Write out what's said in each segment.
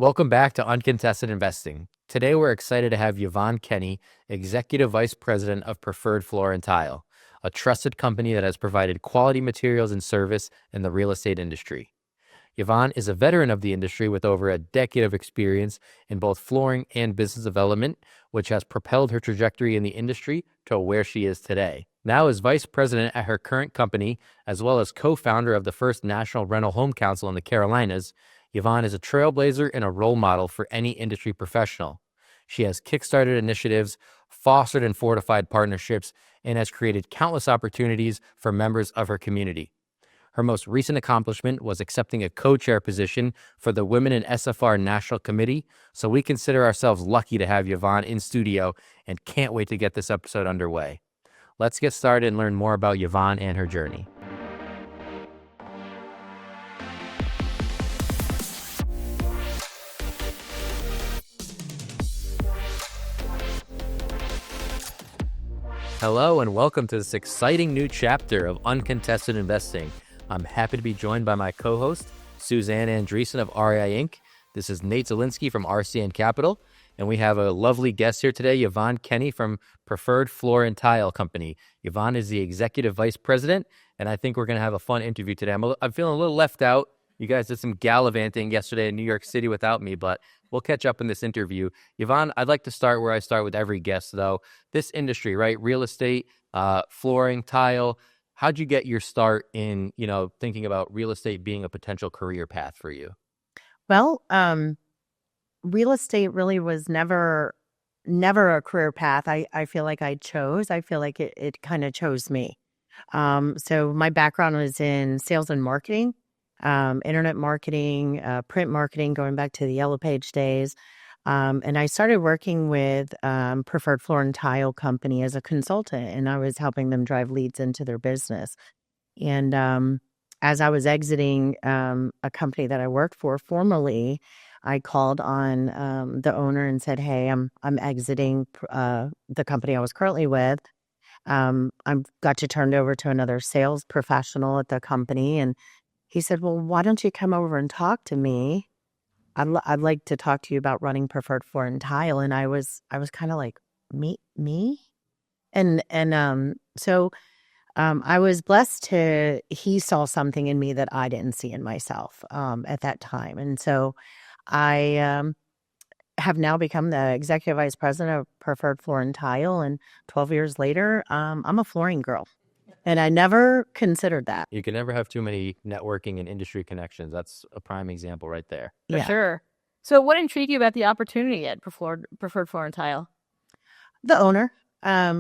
Welcome back to Uncontested Investing. Today, we're excited to have Yovonne Kenny, Executive Vice President of Preferred Floor and Tile, a trusted company that has provided quality materials and service in the real estate industry. Yovonne is a veteran of the industry with over a decade of experience in both flooring and business development, which has propelled her trajectory in the industry to where she is today. Now, as vice president at her current company, as well as co-founder of the first National Rental Home Council in the Carolinas, Yovonne is a trailblazer and a role model for any industry professional. She has kickstarted initiatives, fostered and fortified partnerships, and has created countless opportunities for members of her community. Her most recent accomplishment was accepting a co-chair position for the Women in SFR National Committee, so we consider ourselves lucky to have Yovonne in studio and can't wait to get this episode underway. Let's get started and learn more about Yovonne and her journey. Hello and welcome to this exciting new chapter of Uncontested Investing. I'm happy to be joined by my co-host, Suzanne Andreessen of REI Inc. This is Nate Zielinski from RCN Capital, and we have a lovely guest here today, Yovonne Kenny from Preferred Floor and Tile Company. Yovonne is the Executive Vice President, and I think we're going to have a fun interview today. I'm feeling a little left out. You guys did some gallivanting yesterday in New York City without me, but we'll catch up in this interview. Yovonne, I'd like to start where I start with every guest, though. This industry, right? Real estate, flooring, tile. How'd you get your start in, thinking about real estate being a potential career path for you? Well, real estate really was never a career path. I feel like I chose. I feel like it kind of chose me. So my background was in sales and marketing, internet marketing, print marketing, going back to the Yellow Page days. And I started working with Preferred Floor and Tile Company as a consultant, and I was helping them drive leads into their business. And as I was exiting a company that I worked for formerly, I called on the owner and said, "Hey, I'm exiting the company I was currently with. I've got you turned over to another sales professional at the company." And he said, "Well, why don't you come over and talk to me? I'd like to talk to you about running Preferred Floor and Tile." And I was kind of like, me? And so I was blessed he saw something in me that I didn't see in myself at that time. And so I have now become the Executive Vice President of Preferred Floor and Tile. And 12 years later, I'm a flooring girl. And I never considered that. You can never have too many networking and industry connections. That's a prime example right there. For sure. So what intrigued you about the opportunity at Preferred Floor and Tile? The owner.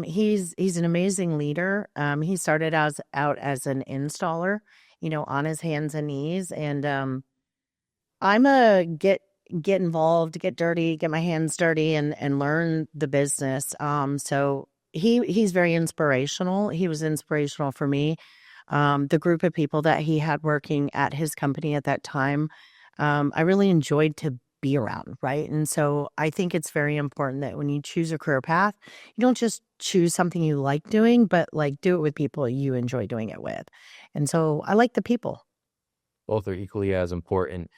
He's an amazing leader. He started out as an installer, on his hands and knees. And I'm a get involved, get dirty, get my hands dirty and learn the business. So he's very inspirational. He was inspirational for me. The group of people that he had working at his company at that time, I really enjoyed to be around, right? And so I think it's very important that when you choose a career path, you don't just choose something you like doing, but do it with people you enjoy doing it with. And so I like the people. Both are equally as important.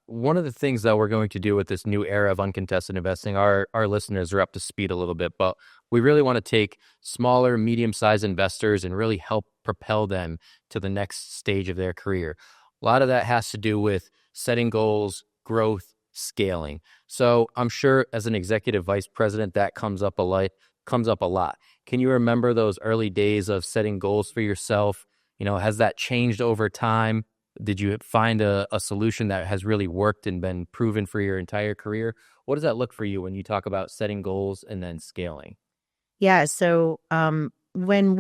One of the things that we're going to do with this new era of uncontested investing, our listeners are up to speed a little bit, but we really want to take smaller, medium-sized investors and really help propel them to the next stage of their career. A lot of that has to do with setting goals, growth, scaling. So I'm sure as an executive vice president, that comes up a lot. Can you remember those early days of setting goals for yourself? Has that changed over time? Did you find a solution that has really worked and been proven for your entire career? What does that look for you when you talk about setting goals and then scaling? Yeah. So when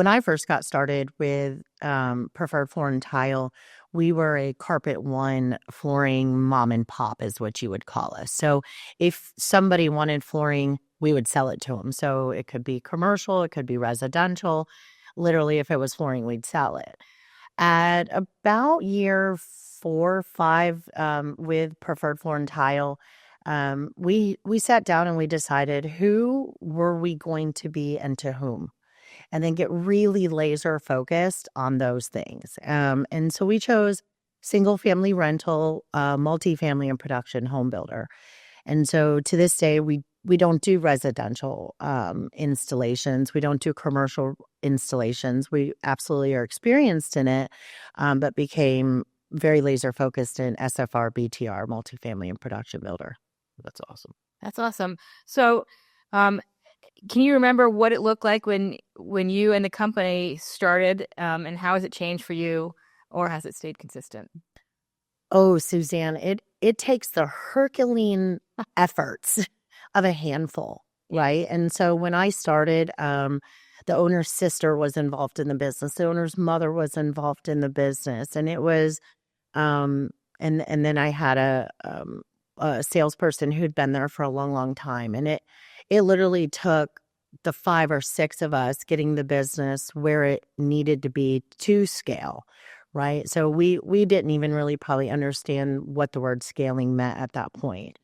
I first got started with Preferred Floor and Tile, we were a Carpet One flooring mom and pop is what you would call us. So if somebody wanted flooring, we would sell it to them. So it could be commercial, it could be residential. Literally, if it was flooring, we'd sell it. At about year 4 or 5 with Preferred Floor and Tile, we sat down and we decided who were we going to be and to whom, and then get really laser focused on those things. And so we chose single family rental, multifamily and production home builder. And so to this day, we don't do residential installations. We don't do commercial installations. We absolutely are experienced in it, but became very laser focused in SFR, BTR, multifamily and production builder. That's awesome. That's awesome. So, can you remember what it looked like when you and the company started, and how has it changed for you, or has it stayed consistent? Oh, Suzanne, it takes the Herculean efforts of a handful, right? And so when I started, the owner's sister was involved in the business. The owner's mother was involved in the business, and it was, and then I had a salesperson who'd been there for a long, long time, and it literally took the 5 or 6 of us getting the business where it needed to be to scale. Right. So we didn't even really probably understand what the word scaling meant at that point.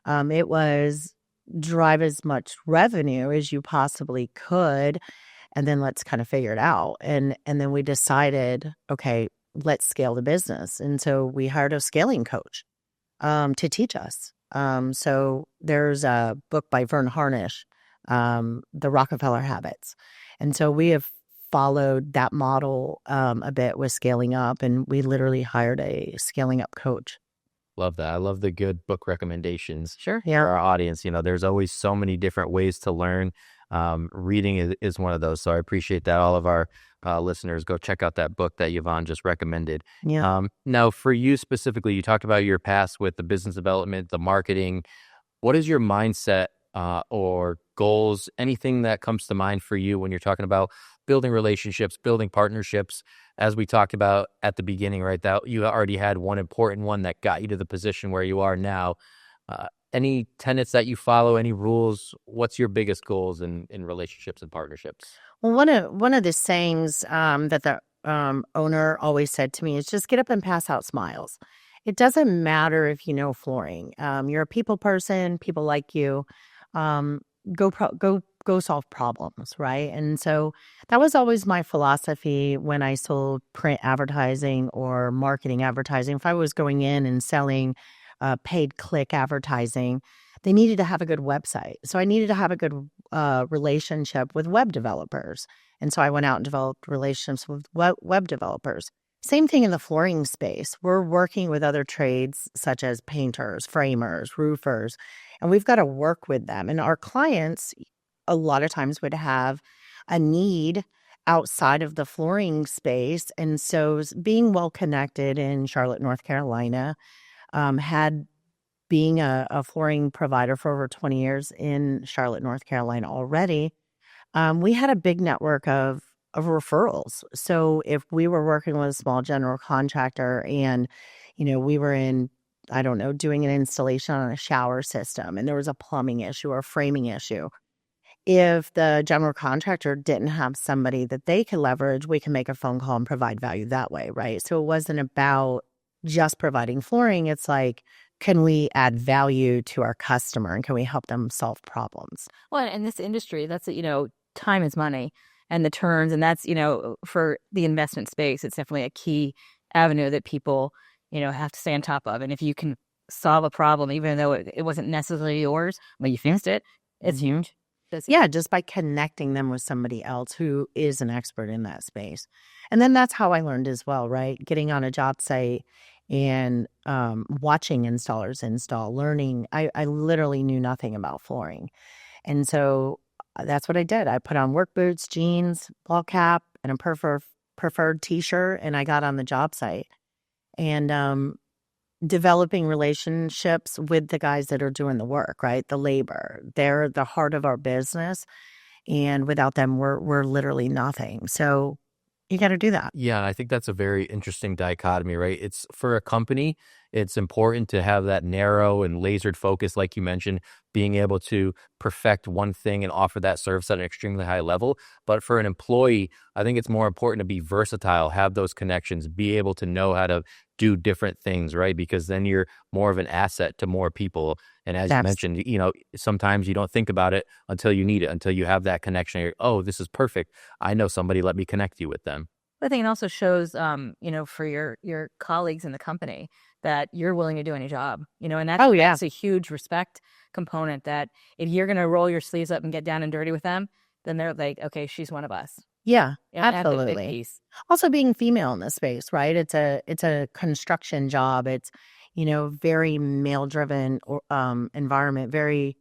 It was drive as much revenue as you possibly could, and then let's kind of figure it out. And then we decided, okay, let's scale the business. And so we hired a scaling coach to teach us. So there's a book by Vern Harnish, The Rockefeller Habits. And so we have followed that model a bit with scaling up, and we literally hired a scaling up coach. Love that. I love the good book recommendations Sure. for our audience. There's always so many different ways to learn. Reading is one of those. So I appreciate that. All of our listeners, go check out that book that Yovonne just recommended. Yeah. Now, for you specifically, you talked about your past with the business development, the marketing. What is your mindset or goals? Anything that comes to mind for you when you're talking about building relationships, building partnerships? As we talked about at the beginning, right? That you already had one important one that got you to the position where you are now. Any tenets that you follow? Any rules? What's your biggest goals in relationships and partnerships? Well, one of the sayings that the owner always said to me is just get up and pass out smiles. It doesn't matter if you know flooring. You're a people person. People like you. Go solve problems, right? And so that was always my philosophy when I sold print advertising or marketing advertising. If I was going in and selling paid click advertising, they needed to have a good website. So I needed to have a good relationship with web developers. And so I went out and developed relationships with web developers. Same thing in the flooring space. We're working with other trades such as painters, framers, roofers, and we've got to work with them. And our clients a lot of times would have a need outside of the flooring space. And so being well connected in Charlotte, North Carolina, had being a flooring provider for over 20 years in Charlotte, North Carolina already, we had a big network of referrals. So if we were working with a small general contractor and, we were in, I don't know, doing an installation on a shower system and there was a plumbing issue or a framing issue, if the general contractor didn't have somebody that they could leverage, we can make a phone call and provide value that way, right? So it wasn't about just providing flooring. It's like, can we add value to our customer and can we help them solve problems? Well, in this industry, that's, time is money and the turns. And that's, for the investment space, it's definitely a key avenue that people, have to stay on top of. And if you can solve a problem, even though it wasn't necessarily yours, but you fixed it, it's huge. Yeah, just by connecting them with somebody else who is an expert in that space. And then that's how I learned as well, right? Getting on a job site and watching installers install, learning. I literally knew nothing about flooring. And so that's what I did. I put on work boots, jeans, ball cap, and a preferred t-shirt, and I got on the job site. And developing relationships with the guys that are doing the work, right? The labor. They're the heart of our business. And without them, we're literally nothing. So you got to do that. Yeah, I think that's a very interesting dichotomy, right? It's for a company, it's important to have that narrow and lasered focus, like you mentioned, being able to perfect one thing and offer that service at an extremely high level. But for an employee, I think it's more important to be versatile, have those connections, be able to know how to do different things, right? Because then you're more of an asset to more people. And as you mentioned, sometimes you don't think about it until you need it, until you have that connection. You're, oh, this is perfect. I know somebody, let me connect you with them. But I think it also shows, for your colleagues in the company that you're willing to do any job, and Oh, yeah. that's a huge respect component, that if you're going to roll your sleeves up and get down and dirty with them, then they're like, okay, she's one of us. Yeah, At the big absolutely. piece. Also being female in this space, right? It's a construction job. It's, very male driven environment. Very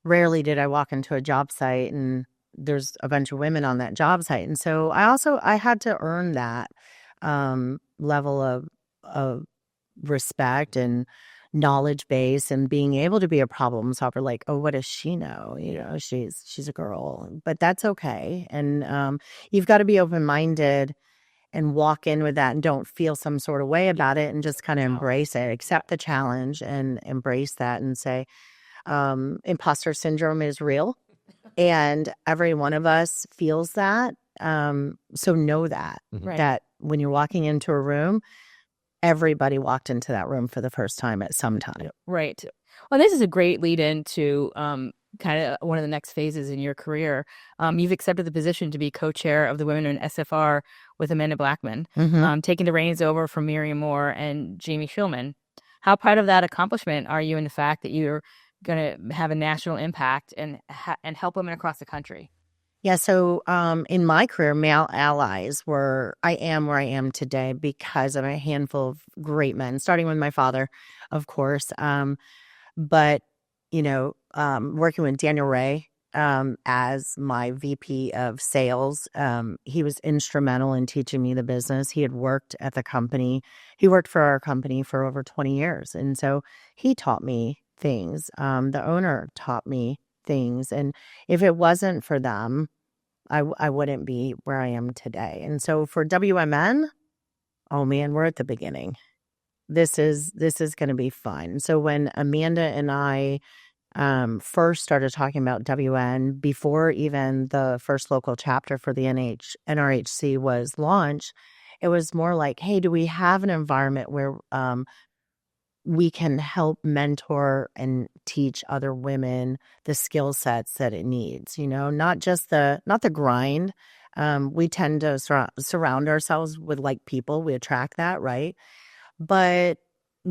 rarely did I walk into a job site and there's a bunch of women on that job site. And so I had to earn that level of respect and knowledge base, and being able to be a problem solver. Like, oh, what does she know? She's a girl, but that's okay. And you've got to be open minded and walk in with that, and don't feel some sort of way about it, and just kind of embrace it, accept the challenge and embrace that, and say, imposter syndrome is real, and every one of us feels that. So know that, Mhm. that when you're walking into a room, everybody walked into that room for the first time at some time. Right. Well, this is a great lead into kind of one of the next phases in your career. You've accepted the position to be co-chair of the Women in SFR with Amanda Blackman, taking the reins over from Miriam Moore and Jamie Schulman. How proud of that accomplishment are you in the fact that you're going to have a national impact and help women across the country? Yeah, so in my career, male allies I am where I am today because of a handful of great men, starting with my father, of course. But, working with Daniel Ray as my VP of sales, he was instrumental in teaching me the business. He had worked at the company. He worked for our company for over 20 years. And so he taught me things. The owner taught me things. And if it wasn't for them, I wouldn't be where I am today. And so for WMN, oh man, we're at the beginning. This is going to be fun. So when Amanda and I first started talking about WN, before even the first local chapter for the NRHC was launched, it was more like, hey, do we have an environment where we can help mentor and teach other women the skill sets that it needs, not the grind. We tend to surround ourselves with like people. We attract that, right? But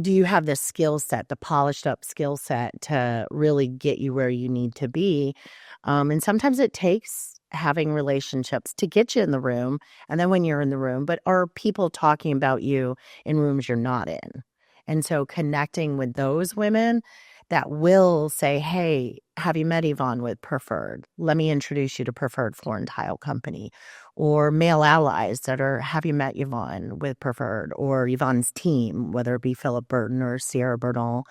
do you have the skill set, the polished up skill set to really get you where you need to be? And sometimes it takes having relationships to get you in the room. And then when you're in the room, but are people talking about you in rooms you're not in? And so connecting with those women that will say, hey, have you met Yvonne with Preferred? Let me introduce you to Preferred Floor and Tile Company. Or male allies that are, have you met Yvonne with Preferred? Or Yvonne's team, whether it be Philip Burton or Sierra Burdell.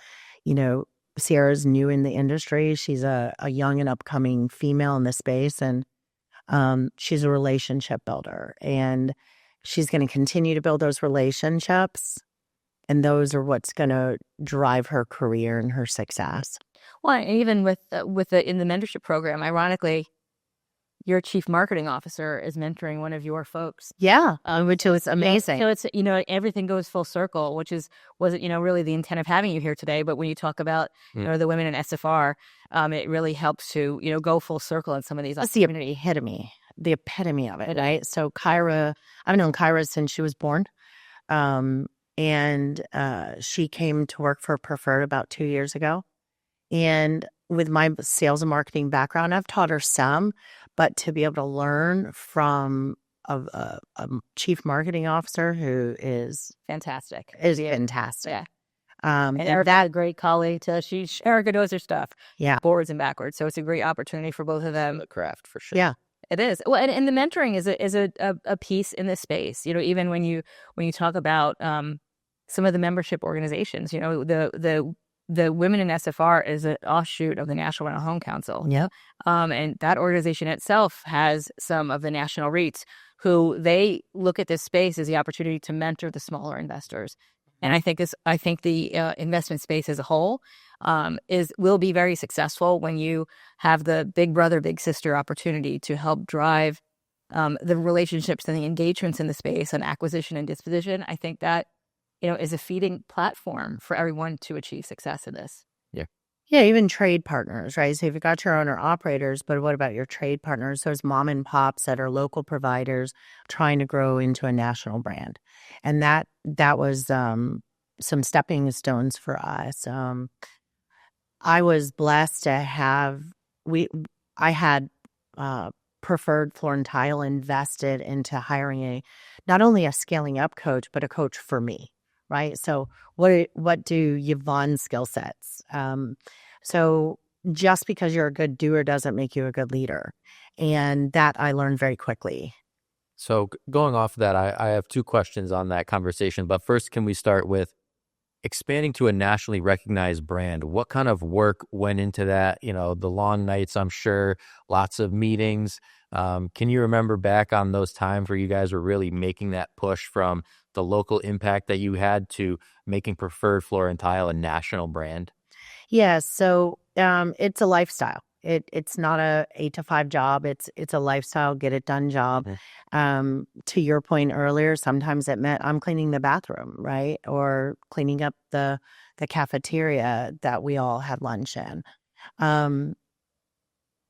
Sierra's new in the industry. She's a young and upcoming female in the space, and she's a relationship builder. And she's going to continue to build those relationships. And those are what's going to drive her career and her success. Well, and even in the mentorship program, ironically, your chief marketing officer is mentoring one of your folks. Yeah, which is amazing. So it's, everything goes full circle, which wasn't, really the intent of having you here today. But when you talk about, the women in SFR, it really helps to, go full circle in some of these opportunities. The epitome of it, right? So Kyra, I've known Kyra since she was born. And she came to work for Preferred about 2 years ago. And with my sales and marketing background, I've taught her some, but to be able to learn from a chief marketing officer who is fantastic. Yeah. And Erica's a great colleague. Erica knows her stuff. Yeah. Forwards and backwards. So it's a great opportunity for both of them. The craft, for sure. Yeah. It is. Well, and the mentoring is a piece in this space. Even when you talk about some of the membership organizations, the Women in SFR is an offshoot of the National Rental Home Council. Yep. And that organization itself has some of the national REITs who they look at this space as the opportunity to mentor the smaller investors. And I think the investment space as a whole will be very successful when you have the big brother, big sister opportunity to help drive the relationships and the engagements in the space on acquisition and disposition. I think that is a feeding platform for everyone to achieve success in this. Yeah. Yeah, even trade partners, right? So you've got your owner operators, but what about your trade partners? Those mom and pops that are local providers trying to grow into a national brand. And that was some stepping stones for us. I was blessed to have we I had uh, preferred Floor and Tile invested into hiring a not only a scaling up coach, but a coach for me, right? So what do Yvonne's skill sets? So just because you're a good doer doesn't make you a good leader, and that I learned very quickly. So going off of that, I have two questions on that conversation. But first, can we start with expanding to a nationally recognized brand? What kind of work went into that? The long nights, I'm sure, lots of meetings. Can you remember back on those times where you guys were really making that push from the local impact that you had to making Preferred Floor and Tile a national brand? Yeah, so it's a lifestyle. It's not a 8 to 5 job. It's a lifestyle, get it done job. Mhm. To your point earlier, sometimes it meant I'm cleaning the bathroom, right, or cleaning up the cafeteria that we all had lunch in. Um,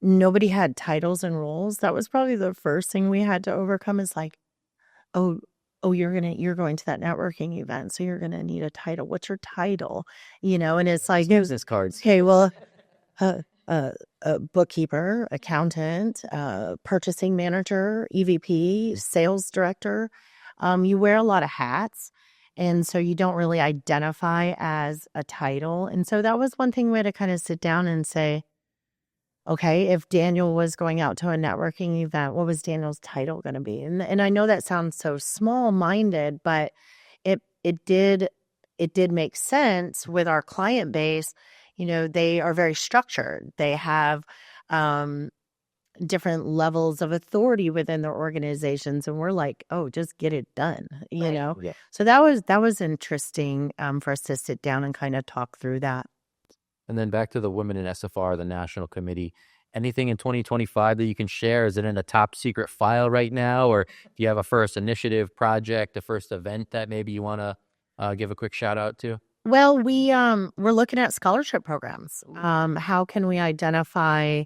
Nobody had titles and roles. That was probably the first thing we had to overcome. Is like, oh, oh, you're going to that networking event, so you're gonna need a title. What's your title? And it's like, Business cards. okay, well, uh, a bookkeeper, accountant, purchasing manager, EVP, sales director. You wear a lot of hats. And so you don't really identify as a title. And so that was one thing we had to kind of sit down and say, okay, if Daniel was going out to a networking event, what was Daniel's title going to be? And I know that sounds so small minded, but it did make sense with our client base. They are very structured. They have um, different levels of authority within their organizations, and we're like, oh, just get it done. Yeah. So that was interesting for us to sit down and kind of talk through that. And then back to the Women in SFR, the national committee. Anything in 2025 that you can share? Is it in a top secret file right now? Or do you have a first initiative project, a first event that maybe you want to give a quick shout out to? Well, we're looking at scholarship programs. How can we identify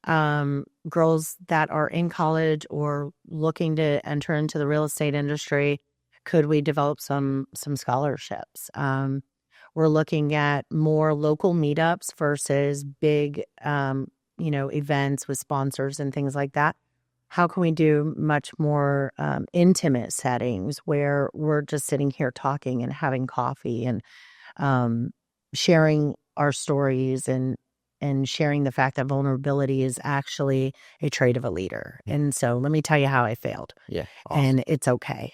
girls that are in college or looking to enter into the real estate industry? Could we develop some scholarships? We're looking at more local meetups versus big events with sponsors and things like that. How can we do much more intimate settings where we're just sitting here talking and having coffee and um, sharing our stories and sharing the fact that vulnerability is actually a trait of a leader. And so let me tell you how I failed. Yeah. Awesome. And it's okay.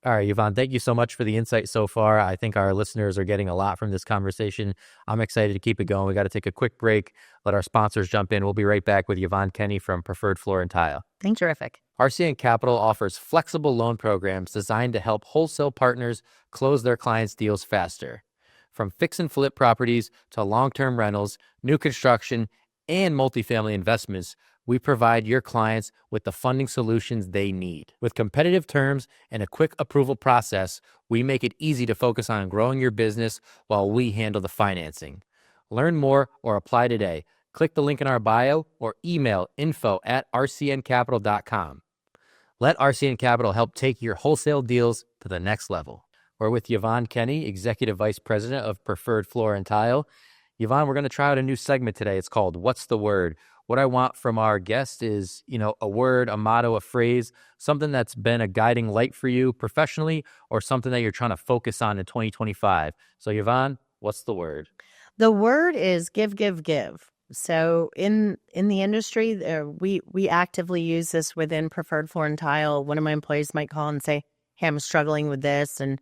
All right, Yvonne, thank you so much for the insight so far. I think our listeners are getting a lot from this conversation. I'm excited to keep it going. We got to take a quick break, let our sponsors jump in. We'll be right back with Yvonne Kenny from Preferred Floor and Tile. Thanks. Terrific. RCN Capital offers flexible loan programs designed to help wholesale partners close their clients' deals faster. From fix and flip properties to long-term rentals, new construction, and multifamily investments, we provide your clients with the funding solutions they need. With competitive terms and a quick approval process, we make it easy to focus on growing your business while we handle the financing. Learn more or apply today. Click the link in our bio or email info@rcncapital.com. Let RCN Capital help take your wholesale deals to the next level. We're with Yovonne Kenny, Executive Vice President of Preferred Floor and Tile. Yvonne, we're going to try out a new segment today. It's called What's the Word? What I want from our guest is, a word, a motto, a phrase, something that's been a guiding light for you professionally or something that you're trying to focus on in 2025. So Yvonne, what's the word? The word is give, give, give. So in the industry, we actively use this within Preferred Floor and Tile. One of my employees might call and say, "Hey, I'm struggling with this," and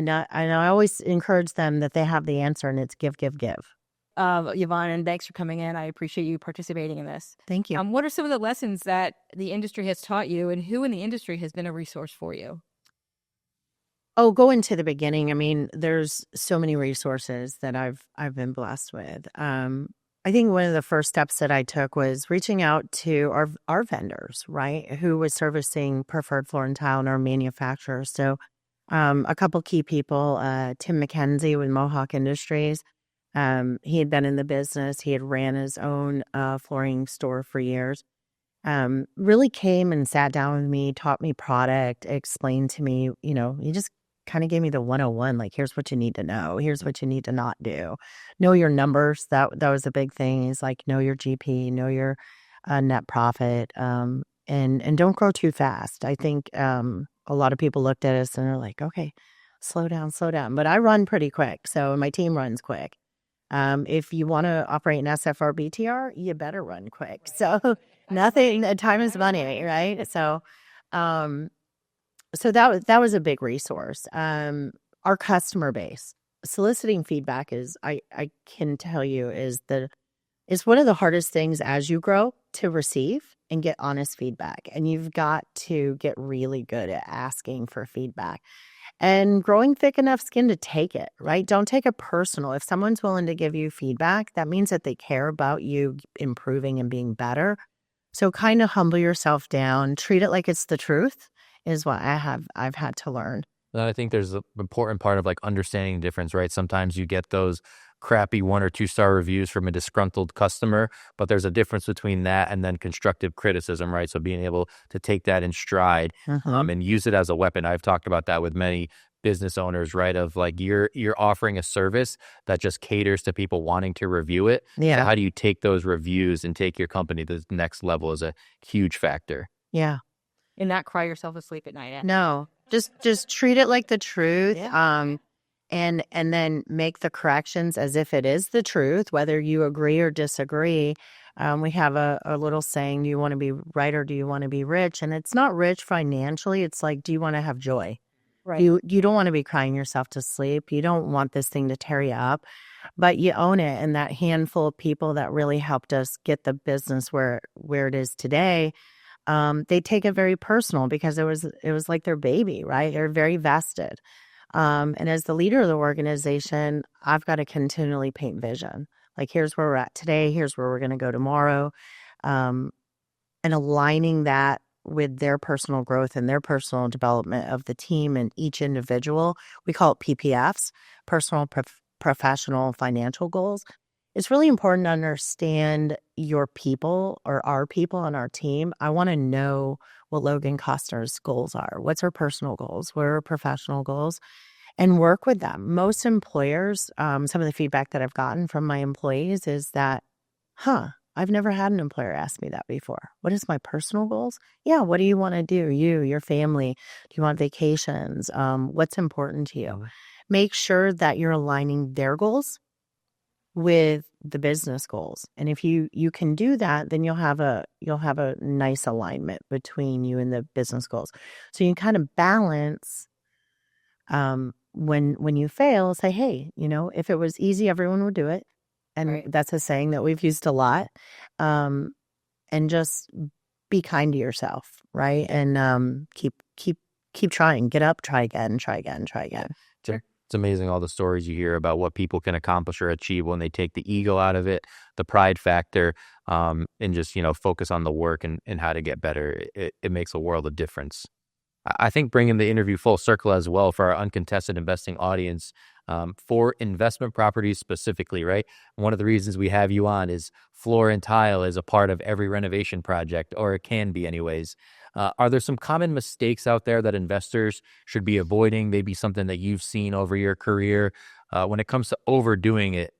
I always encourage them that they have the answer, and it's give, give, give. Yvonne, and thanks for coming in. I appreciate you participating in this. Thank you. What are some of the lessons that the industry has taught you, and who in the industry has been a resource for you? Oh, go into the beginning. I mean, there's so many resources that I've been blessed with. I think one of the first steps that I took was reaching out to our vendors, right? Who was servicing Preferred Floor and Tile and our manufacturers. So, a couple key people, Tim McKenzie with Mohawk Industries. He had been in the business. He had ran his own flooring store for years. Really came and sat down with me, taught me product, explained to me, he just kind of gave me the 101, like, here's what you need to know. Here's what you need to not do. Know your numbers. That was a big thing. He's like, know your GP, know your net profit, and don't grow too fast. I think a lot of people looked at us and they're like, okay, slow down, slow down. But I run pretty quick. So my team runs quick. If you want to operate an SFR BTR, you better run quick. So nothing, time is money, right? So, that was a big resource. Our customer base, soliciting feedback I can tell you is one of the hardest things as you grow to receive and get honest feedback. And you've got to get really good at asking for feedback and growing thick enough skin to take it, right? Don't take it personal. If someone's willing to give you feedback, that means that they care about you improving and being better. So kind of humble yourself down, treat it like it's the truth is what I've had to learn. And I think there's an important part of like understanding the difference, right? Sometimes you get those crappy 1 or 2 star reviews from a disgruntled customer, but there's a difference between that and then constructive criticism, right? So being able to take that in stride and use it as a weapon. I've talked about that with many business owners, right? Of like you're offering a service that just caters to people wanting to review it. Yeah. So how do you take those reviews and take your company to the next level is a huge factor. Yeah. And not cry yourself asleep at night. No, just treat it like the truth. Yeah. And then make the corrections as if it is the truth, whether you agree or disagree. We have a little saying, do you want to be right or do you want to be rich? And it's not rich financially. It's like, do you want to have joy? Right. You don't want to be crying yourself to sleep. You don't want this thing to tear you up, but you own it. And that handful of people that really helped us get the business where it is today, they take it very personal because it was like their baby, right? They're very vested. And as the leader of the organization, I've got to continually paint vision. Like, here's where we're at today. Here's where we're going to go tomorrow. And aligning that with their personal growth and their personal development of the team and each individual. We call it PPFs, personal, professional, financial goals. It's really important to understand your people or our people on our team. I want to know what Logan Costner's goals are. What's her personal goals? What are her professional goals? And work with them. Most employers, some of the feedback that I've gotten from my employees is that, I've never had an employer ask me that before. What is my personal goals? Yeah, what do you want to do? You, your family. Do you want vacations? What's important to you? Make sure that you're aligning their goals with the business goals. And if you can do that, then you'll have a nice alignment between you and the business goals. So you can kind of balance when you fail, say, hey, if it was easy, everyone would do it. And Right. that's a saying that we've used a lot. And just be kind to yourself, right? And keep trying. Get up, try again, try again, try again. Sure. It's amazing all the stories you hear about what people can accomplish or achieve when they take the ego out of it, the pride factor, and just, focus on the work and how to get better. It makes a world of difference. I think bringing the interview full circle as well for our uncontested investing audience, for investment properties specifically, right? One of the reasons we have you on is floor and tile is a part of every renovation project, or it can be anyways. Are there some common mistakes out there that investors should be avoiding? Maybe something that you've seen over your career when it comes to overdoing it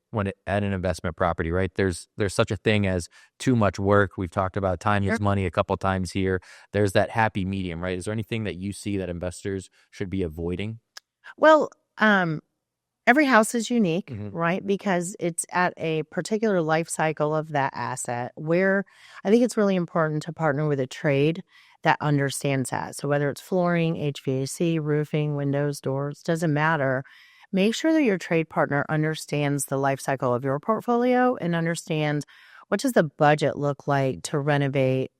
at an investment property, right? There's such a thing as too much work. We've talked about time is money a couple times here. There's that happy medium, right? Is there anything that you see that investors should be avoiding? Well, every house is unique, Mhm. right? Because it's at a particular life cycle of that asset where I think it's really important to partner with a trade that understands that. So whether it's flooring, HVAC, roofing, windows, doors, doesn't matter. Make sure that your trade partner understands the life cycle of your portfolio and understands what does the budget look like to renovate,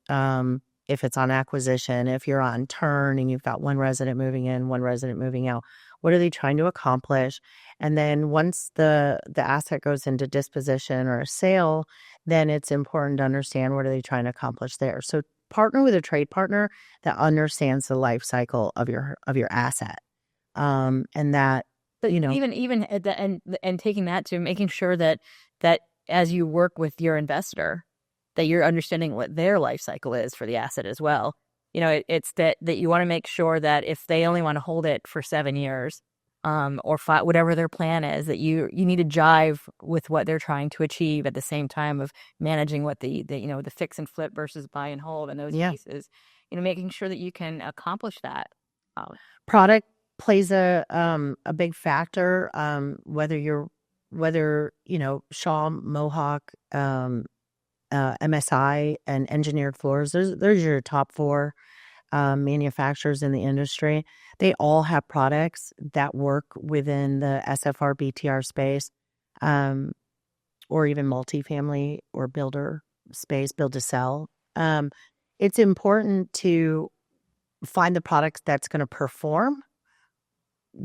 if it's on acquisition, if you're on turn and you've got one resident moving in, one resident moving out. What are they trying to accomplish? And then once the asset goes into disposition or a sale, then it's important to understand what are they trying to accomplish there. So partner with a trade partner that understands the life cycle of your asset, and that But you know. even at the, and taking that to making sure that as you work with your investor, that you're understanding what their life cycle is for the asset as well. It's that you want to make sure that if they only want to hold it for 7 years, or whatever their plan is, that you need to jive with what they're trying to achieve at the same time of managing what the fix and flip versus buy and hold and those pieces. Making sure that you can accomplish that. Product plays a big factor. Whether Shaw, Mohawk, MSI, and Engineered Floors, there's your top 4 manufacturers in the industry. They all have products that work within the SFR BTR space, or even multifamily or builder space, build to sell. It's important to find the product that's going to perform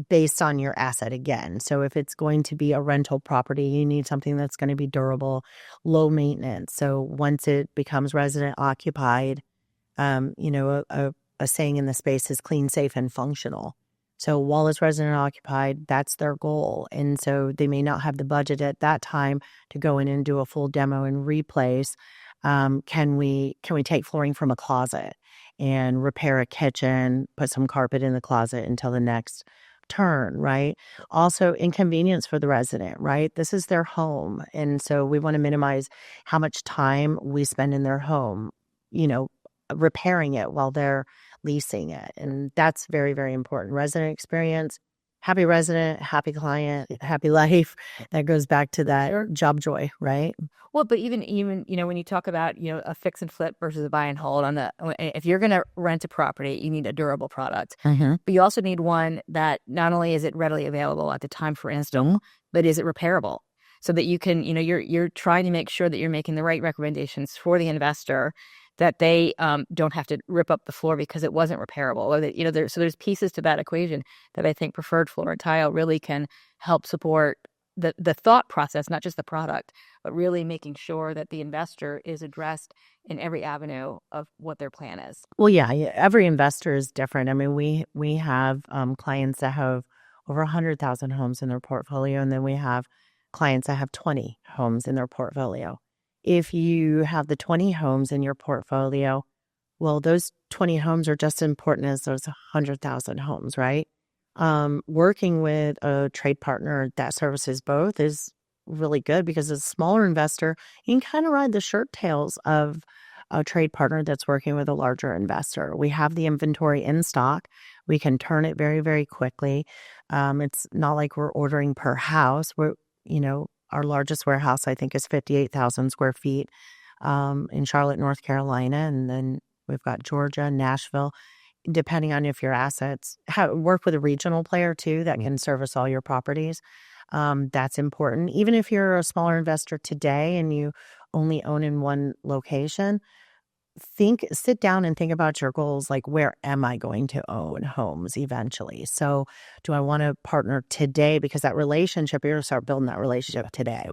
based on your asset again. So if it's going to be a rental property, you need something that's going to be durable, low maintenance. So once it becomes resident occupied, a saying in the space is clean, safe, and functional. So while it's resident occupied, that's their goal. And so they may not have the budget at that time to go in and do a full demo and replace. Can we take flooring from a closet and repair a kitchen, put some carpet in the closet until the next turn, right? Also, inconvenience for the resident, right? This is their home. And so we want to minimize how much time we spend in their home, repairing it while they're leasing it. And that's very, very important. Resident experience, happy resident, happy client, happy life. That goes back to that job joy, right? Well, but even when you talk about a fix and flip versus a buy and hold, if you're going to rent a property, you need a durable product, but you also need one that not only is it readily available at the time for install, but is it repairable, so that you can you're trying to make sure that you're making the right recommendations for the investor, that they don't have to rip up the floor because it wasn't repairable. Or that, so there's pieces to that equation that I think Preferred Floor and Tile really can help support the thought process, not just the product, but really making sure that the investor is addressed in every avenue of what their plan is. Well, yeah, every investor is different. I mean, we have clients that have over 100,000 homes in their portfolio, and then we have clients that have 20 homes in their portfolio. If you have the 20 homes in your portfolio, well, those 20 homes are just as important as those 100,000 homes, right? Working with a trade partner that services both is really good, because as a smaller investor, you can kind of ride the shirt tails of a trade partner that's working with a larger investor. We have the inventory in stock. We can turn it very, very quickly. It's not like we're ordering per house. Our largest warehouse, I think, is 58,000 square feet in Charlotte, North Carolina. And then we've got Georgia, Nashville, depending on if your assets work with a regional player too that can service all your properties. That's important. Even if you're a smaller investor today and you only own in one location, sit down and think about your goals. Like, where am I going to own homes eventually? So do I want to partner today? Because that relationship, you're going to start building that relationship today.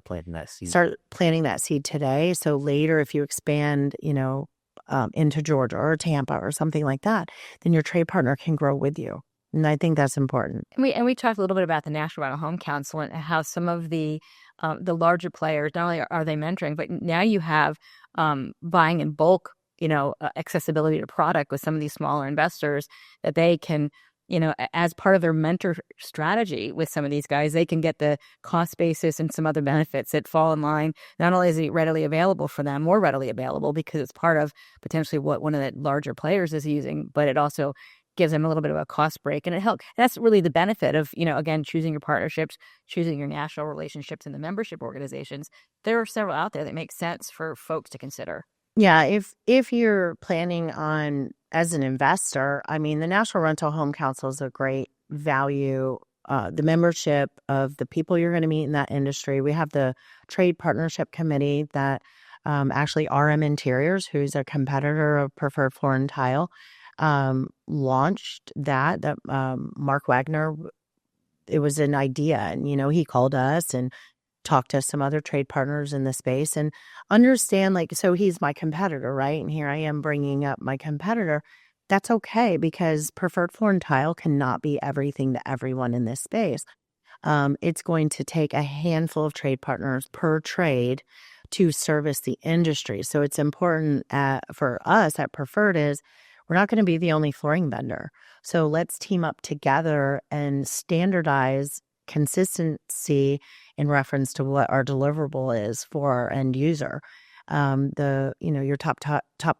Start planting that seed today. So later, if you expand, into Georgia or Tampa or something like that, then your trade partner can grow with you. And I think that's important. And we talked a little bit about the National Rental Home Council and how some of the larger players, not only are they mentoring, but now you have buying in bulk, accessibility to product with some of these smaller investors, that they can, as part of their mentor strategy with some of these guys, they can get the cost basis and some other benefits that fall in line. Not only is it readily available for them, more readily available because it's part of potentially what one of the larger players is using, but it also gives them a little bit of a cost break. And it helps. That's really the benefit of, again, choosing your partnerships, choosing your national relationships and the membership organizations. There are several out there that make sense for folks to consider. Yeah, if you're planning on, as an investor, I mean, the National Rental Home Council is a great value. The membership of the people you're going to meet in that industry. We have the Trade Partnership Committee that actually RM Interiors, who's a competitor of Preferred Floor and Tile, launched that Mark Wagner. It was an idea, and he called us and talk to some other trade partners in the space and understand, so he's my competitor, right? And here I am bringing up my competitor. That's okay, because Preferred Floor and Tile cannot be everything to everyone in this space. It's going to take a handful of trade partners per trade to service the industry. So it's important for us at Preferred is we're not going to be the only flooring vendor. So let's team up together and standardize consistency in reference to what our deliverable is for our end user. Your top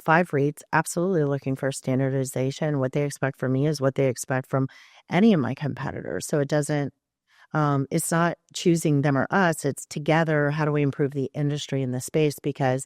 5 REITs absolutely looking for standardization. What they expect from me is what they expect from any of my competitors. So it doesn't, it's not choosing them or us. It's together. How do we improve the industry in this space? Because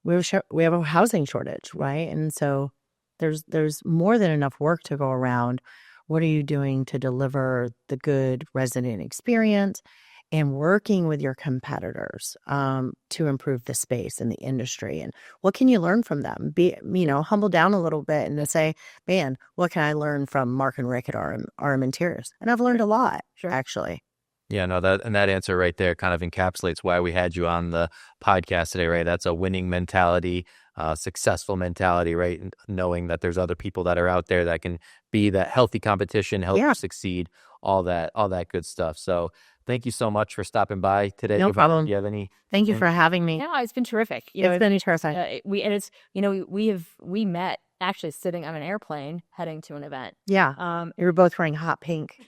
we have a housing shortage, right? And so there's more than enough work to go around. What are you doing to deliver the good resident experience and working with your competitors to improve the space in the industry? And what can you learn from them? Humble down a little bit and to say, man, what can I learn from Mark and Rick at RM Interiors? And I've learned a lot, actually. Yeah, no, that answer right there kind of encapsulates why we had you on the podcast today, right? That's a winning mentality, successful mentality, right? And knowing that there's other people that are out there that can be that healthy competition, help you succeed, all that good stuff. So thank you so much for stopping by today. No problem. Do you have any? Thank you for having me. No, it's been terrific. It's been terrific. We met actually sitting on an airplane heading to an event. Yeah. We were both wearing hot pink.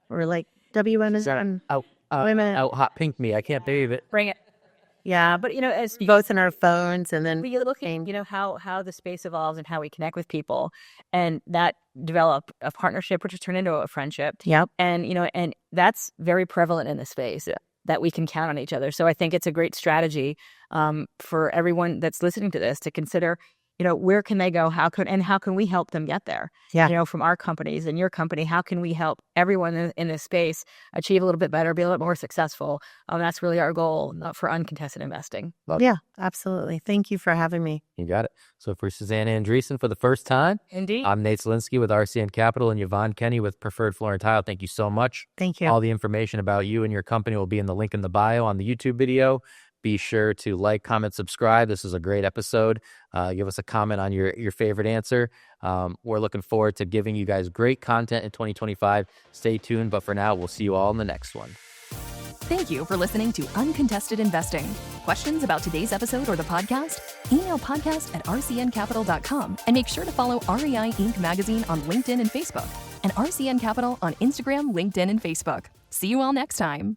We're like, WM is done. Hot pink me. I can't believe it. Bring it. Yeah, but as both in our phones, and then we look at how the space evolves and how we connect with people, and that develop a partnership, which has turned into a friendship. Yep. And that's very prevalent in the space that we can count on each other. So I think it's a great strategy for everyone that's listening to this to consider. Where can they go? How can we help them get there? Yeah. From our companies and your company, how can we help everyone in this space achieve a little bit better, be a little bit more successful? That's really our goal for Uncontested Investing. Yeah, absolutely. Thank you for having me. You got it. So for Suzanne Andreessen for the first time, indeed, I'm Nate Zielinski with RCN Capital and Yovonne Kenny with Preferred Floor and Tile. Thank you so much. Thank you. All the information about you and your company will be in the link in the bio on the YouTube video. Be sure to like, comment, subscribe. This is a great episode. Give us a comment on your favorite answer. We're looking forward to giving you guys great content in 2025. Stay tuned. But for now, we'll see you all in the next one. Thank you for listening to Uncontested Investing. Questions about today's episode or the podcast? Email podcast@rcncapital.com and make sure to follow REI Inc. magazine on LinkedIn and Facebook and RCN Capital on Instagram, LinkedIn, and Facebook. See you all next time.